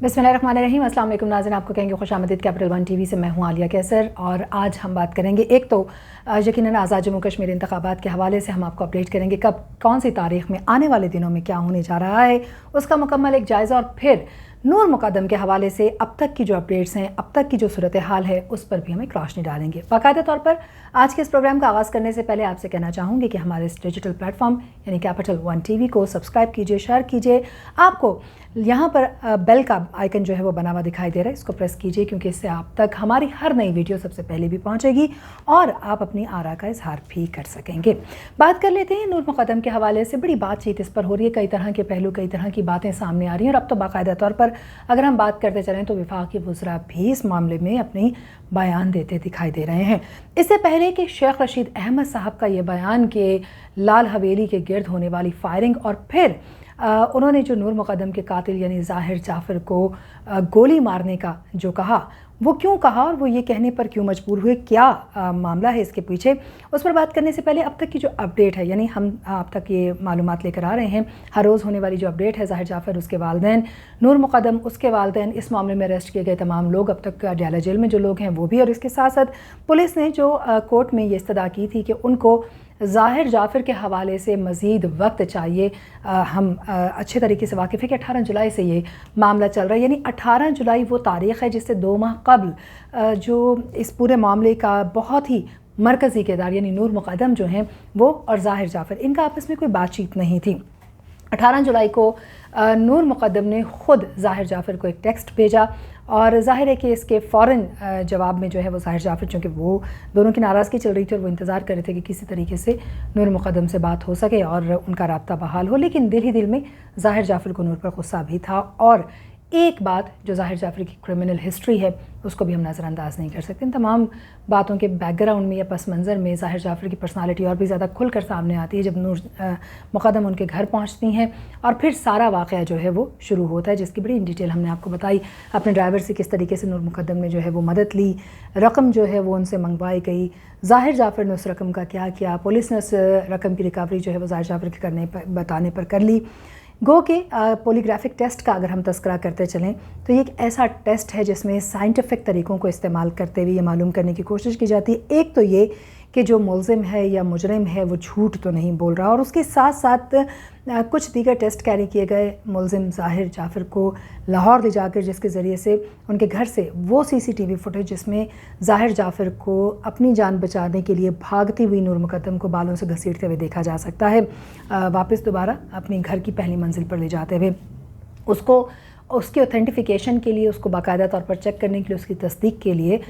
बिस्मिल्लाहिर्रहमानिर्रहीम। अस्सलाम वालेकुम नाज़रीन, आपको कहेंगे खुश आमदीद कैपिटल वन टीवी से। मैं हूँ आलिया कैसर और आज हम बात करेंगे, एक तो यकीनन आज़ाद जम्मू कश्मीर इंतखाबात के हवाले से हम आपको अपडेट करेंगे कब कौन सी तारीख में आने वाले दिनों में क्या होने जा रहा है, उसका मुकम्मल एक जायज़ा, और फिर नूर मुक़द्दम के हवाले से अब तक की जो अपडेट्स हैं, अब तक की जो सूरत हाल है, उस पर भी हम एक रोशनी डालेंगे। बाकायदा तौर पर आज के इस प्रोग्राम का आगाज़ करने से पहले आपसे कहना चाहूँगी कि हमारे इस डिजिटल प्लेटफॉर्म यानी कैपिटल वन टीवी को सब्सक्राइब कीजिए, शेयर कीजिए। आपको यहाँ पर बेल का आइकन जो है वो बना हुआ दिखाई दे रहा है, इसको प्रेस कीजिए क्योंकि इससे आप तक हमारी हर नई वीडियो सबसे पहले भी पहुँचेगी और आप अपनी आरा का इजहार भी कर सकेंगे। बात कर लेते हैं नूर मुक़द्दम के हवाले से। बड़ी बातचीत इस पर हो रही है, कई तरह के पहलू, कई तरह की बातें सामने आ रही हैं और अब तो बाकायदा तौर पर अगर हम बात करते चलें तो वफाकी वज़रा भी इस मामले में अपनी बयान देते दिखाई दे रहे हैं। इससे पहले कि शेख रशीद अहमद साहब का ये बयान कि लाल हवेली के गिर्द होने वाली फायरिंग और फिर उन्होंने जो नूर मुक़द्दम के कातिल यानी ज़ाहिर जाफ़र को गोली मारने का जो कहा, वो क्यों कहा और वो ये कहने पर क्यों मजबूर हुए, क्या मामला है इसके पीछे, उस पर बात करने से पहले अब तक की जो अपडेट है, यानी हम अब तक ये मालूमात लेकर आ रहे हैं, हर रोज़ होने वाली जो अपडेट है, ज़ाहिर जाफ़र, उसके वालिदैन, नूर मुक़द्दम, उसके वालिदैन, इस मामले में अरेस्ट किए गए तमाम लोग, अब तक डयाला जेल में जो लोग हैं वो भी, और इसके साथ साथ पुलिस ने जो कोर्ट में ये इस्तदा की थी कि उनको ज़ाहिर जाफ़र के हवाले से मज़ीद वक्त चाहिए। हम अच्छे तरीके से वाकिफ़ है कि 18 जुलाई से ये मामला चल रहा है, यानी 18 जुलाई वो तारीख़ है जिससे 2 माह कबल जो इस पूरे मामले का बहुत ही मरकज़ी किरदार यानी नूर मुक़द्दम जो हैं वो और ज़ाहिर जाफ़र, इनका आपस में कोई बातचीत नहीं थी। 18 जुलाई को नूर मुक़द्दम ने ख़ुद ज़ाहिर जाफ़र को एक टेक्स्ट भेजा और ज़ाहिर है कि इसके फ़ौरन जवाब में जो है वो ज़ाहिर जाफ़र, चूँकि वो दोनों की नाराज़गी चल रही थी और वो इंतज़ार कर रहे थे कि किसी तरीके से नूर मुक़द्दम से बात हो सके और उनका राब्ता बहाल हो, लेकिन दिल ही दिल में ज़ाहिर जाफ़र को नूर पर गुस्सा भी था। और एक बात जो ज़ाहिर जाफ़र की क्रिमिनल हिस्ट्री है उसको भी हम नज़रअंदाज नहीं कर सकते। इन तमाम बातों के बैकग्राउंड में या पस मंज़र में ज़ाहिर जाफ़र की पर्सनालिटी और भी ज़्यादा खुलकर सामने आती है जब नूर मुक़द्दम उनके घर पहुंचती हैं और फिर सारा वाक़या जो है वो शुरू होता है, जिसकी बड़ी इन डिटेल हमने आपको बताई। अपने ड्राइवर से किस तरीके से नूर मुक़द्दम ने जो है वो मदद ली, रकम जो है वो उनसे मंगवाई गई, ज़ाहिर जाफ़र ने उस रकम का क्या किया, पुलिस ने उस रकम की रिकवरी जो है वो ज़ाहिर जाफ़र के करने पर बताने पर कर ली। गो के पॉलीग्राफिक टेस्ट का अगर हम तस्करा करते चलें तो ये एक ऐसा टेस्ट है जिसमें साइंटिफिक तरीक़ों को इस्तेमाल करते हुए ये मालूम करने की कोशिश की जाती है, एक तो ये कि जो मुल्ज़िम है या मुजरिम है वो झूठ तो नहीं बोल रहा, और उसके साथ साथ कुछ दीगर टेस्ट कैरी किए गए मुल्ज़िम ज़ाहिर जाफ़र को लाहौर ले जाकर, जिसके ज़रिए से उनके घर से वो CCTV फुटेज जिसमें ज़ाहिर जाफ़र को अपनी जान बचाने के लिए भागती हुई नूर मुक़द्दम को बालों से घसीटते हुए देखा जा सकता है, वापस दोबारा अपनी घर की पहली मंजिल पर ले जाते हुए। उसको उसकी ऑथेंटिफिकेशन के लिए, उसको बाकायदा तौर पर चेक करने के लिए, उसकी तस्दीक के लिए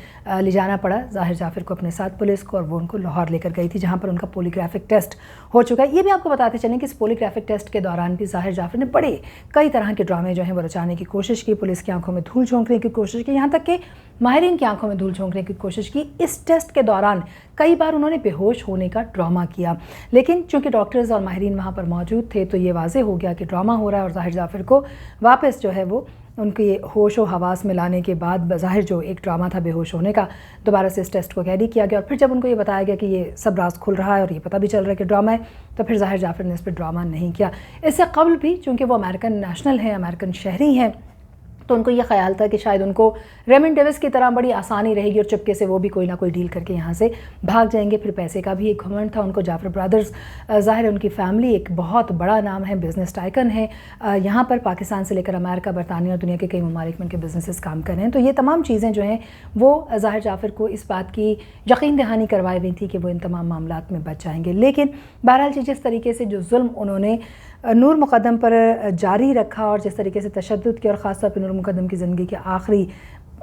ले जाना पड़ा ज़ाहिर जाफ़र को अपने साथ पुलिस को, और वो उनको लाहौर लेकर गई थी जहाँ पर उनका पॉलीग्राफिक टेस्ट हो चुका है। ये भी आपको बताते चलें कि इस पॉलीग्राफिक टेस्ट के दौरान भी ज़ाहिर जाफ़र ने बड़े कई तरह के ड्रामे जो हैं वो रचाने की कोशिश की, पुलिस की आंखों में धूल झोंकने की कोशिश की, यहाँ तक कि माहिरीन की आंखों में धूल झोंकने की कोशिश की। इस टेस्ट के दौरान कई बार उन्होंने बेहोश होने का ड्रामा किया, लेकिन चूँकि डॉक्टर्स और माहिरीन वहाँ पर मौजूद थे तो ये वाज़ेह हो गया कि ड्रामा हो रहा है और ज़ाहिर जाफ़र को वापस जो है वो उनके होश व हवास में लाने के बाद बज़ाहिर जो एक ड्रामा था बेहोश होने का, दोबारा से इस टेस्ट को कैरी किया गया। और फिर जब उनको ये बताया गया कि ये सब राज खुल रहा है और ये पता भी चल रहा है कि ड्रामा है, तो फिर ज़ाहिर जाफ़र ने इस पर ड्रामा नहीं किया। इससे कबल भी चूँकि वो अमेरिकन नेशनल हैं, अमेरिकन शहरी हैं, तो उनको ये ख्याल था कि शायद उनको रेमंड डेविस की तरह बड़ी आसानी रहेगी और चुपके से वो भी कोई ना कोई डील करके यहाँ से भाग जाएंगे। फिर पैसे का भी एक घमंड था उनको। जाफ़र ब्रदर्स, ज़ाहिर है उनकी फैमिली एक बहुत बड़ा नाम है, बिज़नेस टाइकन है, यहाँ पर पाकिस्तान से लेकर अमेरिका, बरतानिया और दुनिया के कई ममालिक में उनके बिजनेसेस काम कर रहे हैं। तो ये तमाम चीज़ें जो हैं वो ज़ाहिर जाफ़र को इस बात की यकीन दहानी करवाई गई थी कि वो इन तमाम मामलात में बच जाएंगे। लेकिन बहरहाल जिस तरीके से जो जुल्म उन्होंने नूर मुक़द्दम पर जारी रखा और जिस तरीके से तशद्दुद किया, और ख़ास तौर पर नूर मुक़द्दम की ज़िंदगी के आखिरी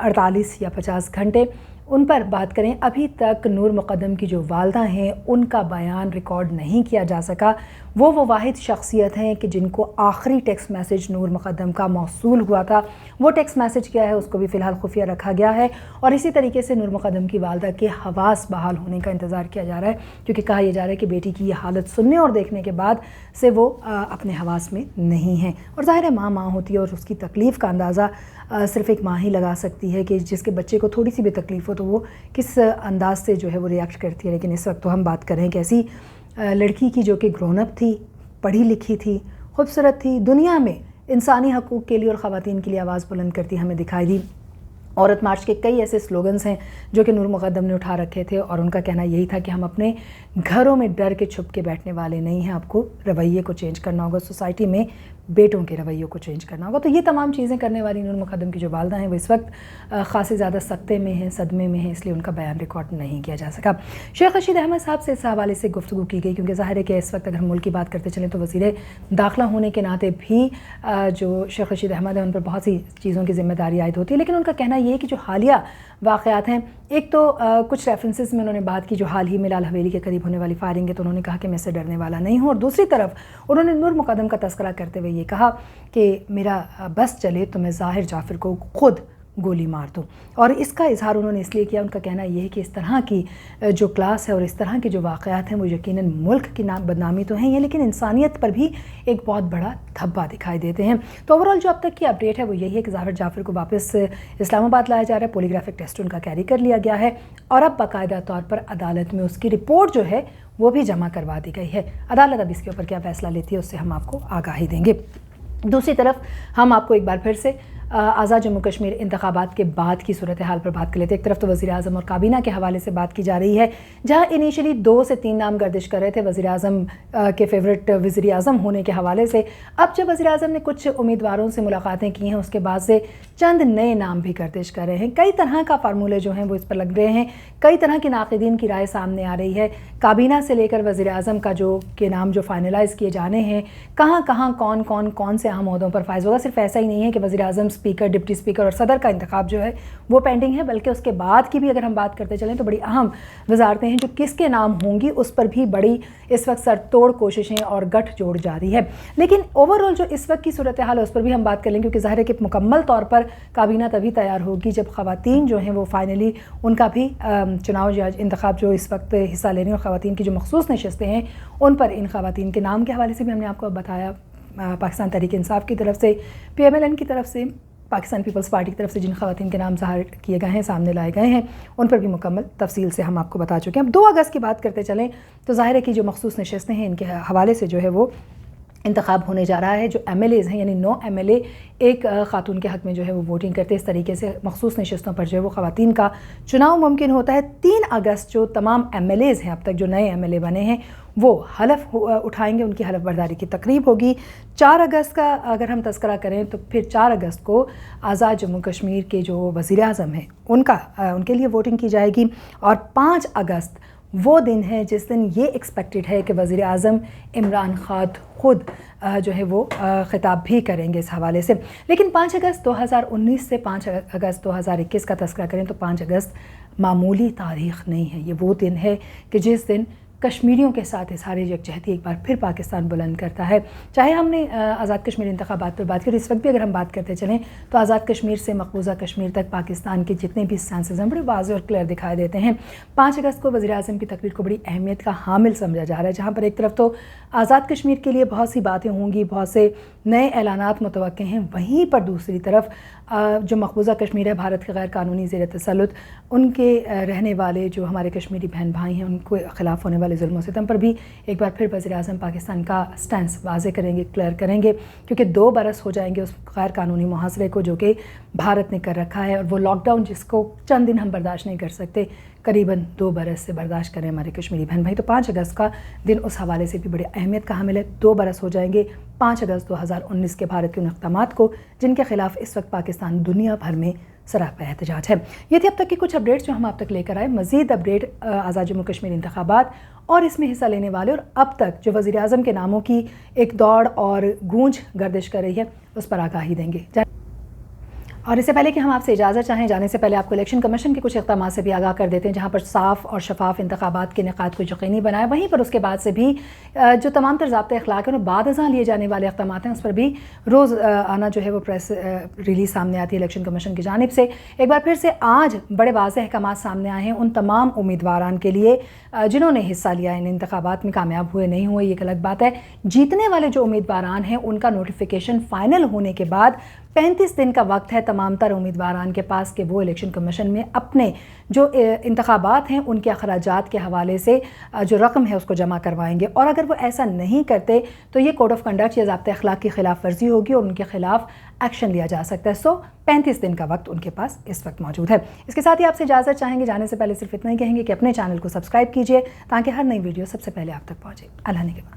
48 या 50 घंटे, उन पर बात करें, अभी तक नूर मुक़द्दम की जो वालदा हैं उनका बयान रिकॉर्ड नहीं किया जा सका। वो वाहिद शख्सियत हैं कि जिनको आखिरी टेक्स्ट मैसेज नूर मुक़द्दम का मौसूल हुआ था, वो टेक्स्ट मैसेज क्या है उसको भी फ़िलहाल खुफिया रखा गया है, और इसी तरीके से नूर मुक़द्दम की वालदा के हवास बहाल होने का इंतज़ार किया जा रहा है, क्योंकि कहा यह जा रहा है कि बेटी की ये हालत सुनने और देखने के बाद से वो अपने हवास में नहीं हैं। और ज़ाहिर है माँ होती है और उसकी तकलीफ़ का अंदाज़ा सिर्फ़ एक माँ ही लगा सकती है कि जिसके बच्चे को थोड़ी सी भी तकलीफ़ हो तो वो किस अंदाज से जो है वो रिएक्ट करती है। लेकिन इस वक्त तो हम बात कर रहे हैं कि ऐसी लड़की की जो कि ग्रोन अप थी, पढ़ी लिखी थी, खूबसूरत थी, दुनिया में इंसानी हकूक़ के लिए और ख़वातीन के लिए आवाज़ बुलंद करती हमें दिखाई दी। औरत मार्च के कई ऐसे स्लोगन्स हैं जो कि नूर मुक़द्दम ने उठा रखे थे और उनका कहना यही था कि हम अपने घरों में डर के छुप के बैठने वाले नहीं हैं, आपको रवैये को चेंज करना होगा, सोसाइटी में बेटों के रवैयों को चेंज करना होगा। तो ये तमाम चीज़ें करने वाली नूर मुक़द्दम की जो वालदा हैं वो इस वक्त ख़ासी ज़्यादा सख्ते में हैं, सदमे में हैं, इसलिए उनका बयान रिकॉर्ड नहीं किया जा सका। शेख रशीद अहमद साहब से इस हवाले से गुफ्तगू की गई, क्योंकि ज़ाहिर है कि इस वक्त अगर हम मुल्क की बात करते चलें तो वज़ीर दाखिला होने के नाते भी जो शेख रशीद अहमद हैं उन पर बहुत सी चीज़ों की ज़िम्मेदारी आयद होती है। लेकिन उनका कहना ये है कि जो हालिया वाक़यात हैं, एक तो कुछ रेफरेंसेस में उन्होंने बात की जो हाल ही में लाल हवेली के करीब होने वाली फायरिंग है, तो उन्होंने कहा कि मैं इससे डरने वाला नहीं हूँ। और दूसरी तरफ उन्होंने नूर मुक़द्दम का तज़किरा करते हुए ये कहा कि मेरा बस चले तो मैं ज़ाहिर जाफ़र को खुद गोली मार दूँ। और इसका इजहार उन्होंने इसलिए किया, उनका कहना यह है कि इस तरह की जो क्लास है और इस तरह के जो वाक़यात हैं वो यकीनन मुल्क की बदनामी तो हैं, लेकिन इंसानियत पर भी एक बहुत बड़ा धब्बा दिखाई देते हैं। तो ओवरऑल जो अब तक की अपडेट है वो यही है कि ज़ाहिर जाफ़र को वापस इस्लामाबाद लाया जा रहा है, पॉलीग्राफिक टेस्ट उनका कैरी कर लिया गया है और अब बाकायदा तौर पर अदालत में उसकी रिपोर्ट जो है वो भी जमा करवा दी गई है। अदालत अब इसके ऊपर क्या फ़ैसला लेती है उससे हम आपको आगाही देंगे। दूसरी तरफ हम आपको एक बार फिर से आज़ाद जम्मू कश्मीर इंतखाबात के बाद की सूरत हाल पर बात कर लेते हैं। एक तरफ तो वज़ीर आज़म और काबीना के हवाले से बात की जा रही है, जहां इनिशियली 2 से 3 नाम गर्दिश कर रहे थे वज़ीर आज़म के फेवरेट वज़ीर आज़म होने के हवाले से। अब जब वज़ीर आज़म ने कुछ उम्मीदवारों से मुलाकातें की हैं उसके बाद से चंद नए नाम भी गर्दिश कर रहे हैं। कई तरह का फार्मूले जो हैं वो इस पर लग रहे हैं, कई तरह की नाक़िदीन की राय सामने आ रही है। काबीना से लेकर वज़ीर आज़म का के नाम जो फाइनलाइज़ किए जाने हैं, कहाँ कहाँ कौन से अहम ओहदों पर फाइज होगा। सिर्फ ऐसा ही नहीं है कि वज़ीर आज़म, स्पीकर, डिप्टी स्पीकर और सदर का इंतखाब जो है वो पेंडिंग है, बल्कि उसके बाद की भी अगर हम बात करते चलें तो बड़ी अहम वजारतें हैं जो किसके नाम होंगी उस पर भी बड़ी इस वक्त सरतोड़ कोशिशें और गठजोड़ जारी है। लेकिन ओवरऑल जो इस वक्त की सूरत हाल है उस पर भी हम बात कर लें, क्योंकि ज़ाहिर है कि मुकम्मल तौर पर काबीना तभी तैयार होगी जब ख़वातीन जो हैं वो फाइनली उनका भी चुनाव या इंतखाब जो इस वक्त हिस्सा ले रही हैं और ख़वातीन की जो मखसूस नशस्तें हैं उन पर इन ख़वातीन के नाम के हवाले से भी हमने आपको बताया। पाकिस्तान तहरीक इंसाफ की तरफ से, PMLN की तरफ से, पाकिस्तान पीपल्स पार्टी की तरफ से जिन ख़वातीन के नाम ज़ाहिर किए गए हैं, सामने लाए गए हैं, उन पर भी मुकम्मल तफसील से हम आपको बता चुके हैं। अब 2 अगस्त की बात करते चलें तो ज़ाहिर है कि जो मखसूस नशस्तें हैं इनके हवाले से जो है वो इंतखाब होने जा रहा है। जो MLAs हैं यानी 9 MLA एक खातून के हक़ में जो है वो वोटिंग करते हैं। इस तरीके से मखसूस नशस्तों पर जो है वो ख़वातीन का चुनाव मुमकिन होता है। 3 अगस्त जो तमाम MLAs हैं अब तक जो नए MLA बने हैं वो हलफ उठाएंगे, उनकी हलफ बर्दारी की तकरीब होगी। 4 अगस्त का अगर हम तज़किरा करें तो फिर 4 अगस्त को आज़ाद जम्मू कश्मीर के जो वज़ीर आज़म हैं उनके लिए वोटिंग की जाएगी। और 5 अगस्त वो दिन है जिस दिन ये एक्सपेक्टेड है कि वज़ीर आज़म इमरान खान ख़ुद जो है वो ख़िताब भी करेंगे इस हवाले से। लेकिन 5 अगस्त 2019 से 5 अगस्त 2021 का तज़किरा करें तो 5 अगस्त मामूली तारीख़ नहीं है। ये वो दिन है कि जिस दिन कश्मीरियों के साथ इज़हार यकजहती एक बार फिर पाकिस्तान बुलंद करता है। चाहे हमने आज़ाद कश्मीर इंतखाबात पर बात की, इस वक्त भी अगर हम बात करते चलें तो आज़ाद कश्मीर से मकबूजा कश्मीर तक पाकिस्तान के जितने भी स्टैंसेस हैं बड़े वाज़ेह और क्लियर दिखाई देते हैं। 5 अगस्त को वज़ीर आज़म की तकरीर को बड़ी अहमियत का हामिल समझा जा रहा है, जहाँ पर एक तरफ तो आज़ाद कश्मीर के लिए बहुत सी बातें होंगी, बहुत से नए ऐलानात मुतवक्के हैं, वहीं पर दूसरी तरफ जो मकबूजा कश्मीर है भारत के गैर कानूनी ज़ेर तसल्लुत उनके रहने वाले जो हमारे कश्मीरी बहन भाई हैं उनको ख़िलाफ़ होने वाले ज़ुल्म सितम पर भी एक बार फिर वज़ीर आज़म पाकिस्तान का स्टैंस वाज़े करेंगे, क्लियर करेंगे, क्योंकि 2 बरस हो जाएंगे उस गैर कानूनी मुहासरे को जो कि भारत ने कर रखा है। और वो लॉकडाउन जिसको चंद दिन हम बर्दाश्त नहीं कर सकते, करीबन 2 बरस से बर्दाश्त करें हमारे कश्मीरी बहन भाई। तो 5 अगस्त का दिन उस हवाले से भी बड़ी अहमियत का हामिल है। 2 बरस हो जाएंगे 5 अगस्त 2019 के भारत के उन इक़दामात को जिनके ख़िलाफ़ इस वक्त पाकिस्तान दुनिया भर में सरापा एहतजाज है। ये थी अब तक की कुछ अपडेट्स जो हम आप तक लेकर आए। मज़ीद अपडेट आज़ाद जम्मू कश्मीर इंतखाबात और इसमें हिस्सा लेने वाले और अब तक जो वज़ीर आज़म के नामों की एक दौड़ और गूंज गर्दिश कर रही है उस पर आगाही देंगे। और इससे पहले कि हम आपसे इजाज़त चाहें, जाने से पहले आपको इलेक्शन कमीशन के कुछ इक़दामात से भी आगाह कर देते हैं, जहाँ पर साफ़ और शफाफ इंतखाबात के इनेकाद को यकीनी बनाए। वहीं पर उसके बाद से भी जो तमाम तर ज़ाब्ते अखलाक हैं और बाद अज़ां लिए जाने वाले इक़दामात हैं उस पर भी रोज़ आना जो है वो प्रेस रिलीज़ सामने आती है इलेक्शन कमीशन की जानिब से। एक बार फिर से आज बड़े वाज़ेह अहकामात सामने आए हैं उन तमाम उम्मीदवारान के लिए जिन्होंने हिस्सा लिया इन इंतखाबात में, कामयाब हुए नहीं हुए ये एक अलग बात है। जीतने वाले जो उम्मीदवारान हैं उनका नोटिफिकेशन फ़ाइनल होने के बाद 35 दिन का वक्त है तमाम तर उम्मीदवारान के पास कि वो इलेक्शन कमीशन में अपने जो इंतखाबात हैं उनके अखराजात के हवाले से जो रकम है उसको जमा करवाएंगे, और अगर वो ऐसा नहीं करते तो ये कोड ऑफ कंडक्ट या ज़ाब्ते अखलाक की खिलाफ वर्जी होगी और उनके खिलाफ एक्शन लिया जा सकता है। सो 35 दिन का वक्त उनके पास इस वक्त मौजूद है। इसके साथ ही आपसे इजाज़त चाहेंगे, जाने से पहले सिर्फ इतना ही कहेंगे कि अपने चैनल को सब्सक्राइब कीजिए ताकि हर नई वीडियो सबसे पहले आप तक पहुँचे। अल्लाह ने के बाद।